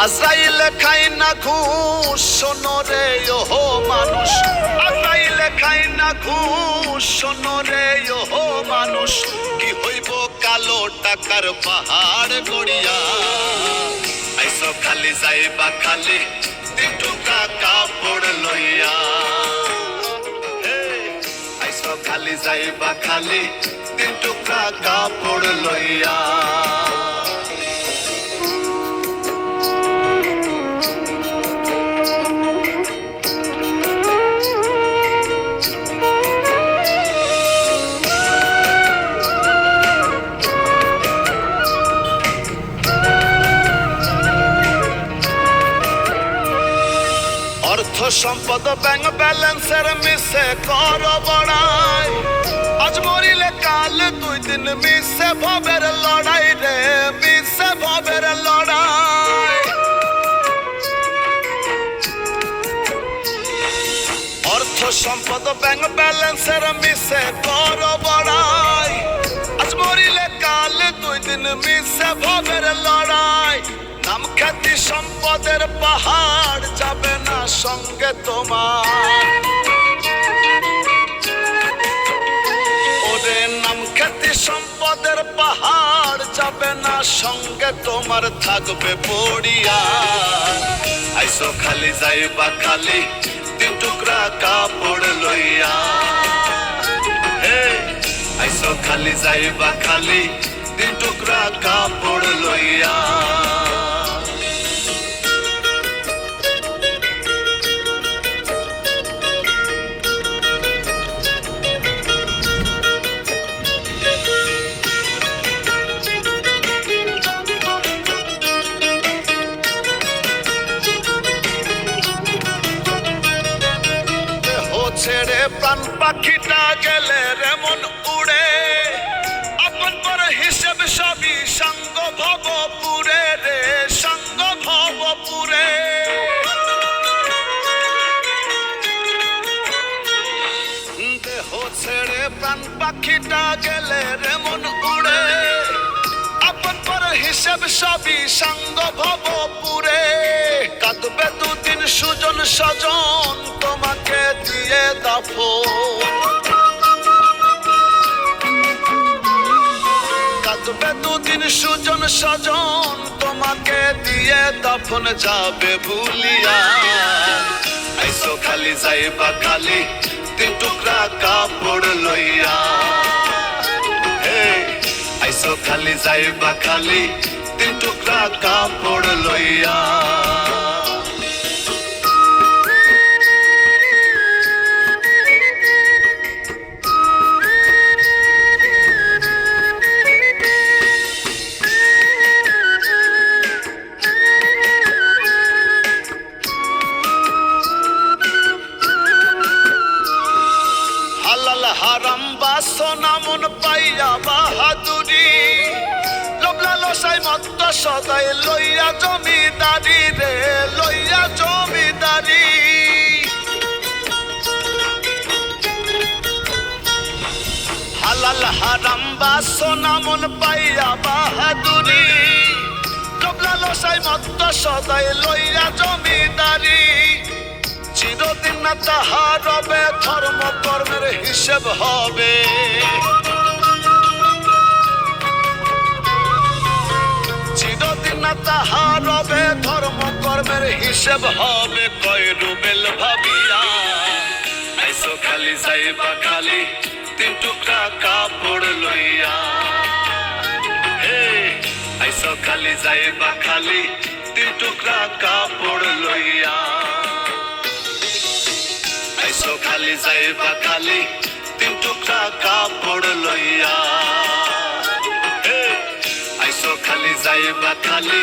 আজরাইল খাই না ঘুষ শোনো রে ও মানুষ, আজরাইল খাই না ঘুষ শোনো রে ও মানুষ, কি হইব কালো টাকার পাহাড় গড়িয়া। আইসো খালি যাইবা খালি 3 টুকরা কাপড় লইয়া, আইসো খালি যাইবা খালি 3 টুকরা কাপড় লইয়া। অর্থ সম্পদ ব্যাংক ব্যালেন্সের মিশে কর বড়াই, আজ মরিলে কাল 2 দিন মিশে ভবের লড়াই রে, মিশে ভবের লড়াই। অর্থ সম্পদ ব্যাংক ব্যালেন্সের মিশে কর বড়াই, আজ মরিলে কাল 2 দিন মিশে ভবের লড়াই। নাম খ্যাতি সম্পদের পাহাড় যাবে না সঙ্গে তোমার, ওরে নাম খ্যাতি সম্পদের পাহাড় যাবে না সঙ্গে তোমার, থাকবে পড়িয়া। আইসো খালি যাইবা খালি 3 টুকরা কাপড় লইয়া, আইসো খালি যাইবা খালি 3 টুকরা কাপড় লইয়া। ছেড়ে প্রাণ পাখিটা গেলে রেমন উড়ে, আপন পর হিসেব সবই সঙ্গ ভবপুরে রে, সঙ্গ ভবপুরে। দেহ ছেড়ে প্রাণ পাখিটা গেলে রেমন উড়ে, আপন পর হিসেব সবই সঙ্গ ভবপুরে। কাঁদবে 2 দিন সুজন স্বজন তোমাকে দিয়ে দাফন, কাঁদবে 2 দিন সুজন স্বজন তোমাকে দিয়ে দাফন, যাবে ভুলিয়া। আইসো খালি যাইবা খালি 3 টুকরা কাপড় লইয়া, আইসো খালি যাইবা খালি 3 টুকরা কাপড় লইয়া। হালাল হারাম বাসনা মন পাইয়া বাহাদুরি, লোভ লালসায় মত্ত সদাই লইয়া জমিদারি রে, লইয়া জমিদারি। হালাল হারাম বাসনা মন পাইয়া বাহাদুরি, লোভ লালসায় মত্ত সদাই লইয়া জমিদারি। চিরদিন না তাহা রবে ধর্ম কর্মের হিসেব হবে, চিরদিন না তাহা রবে ধর্ম কর্মের হিসেব হবে। কয় রুবেল ভাবিয়া আইসো খালি যাইবা খালি 3 টুকরা কাপড় লইয়া, আইসো খালি যাইবা খালি 3 টুকরা কাপড় লইয়া, আইসো খালি যাইবা খালি 3 টুকরা কাপড় লইয়া, আইসো খালি যাইবা খালি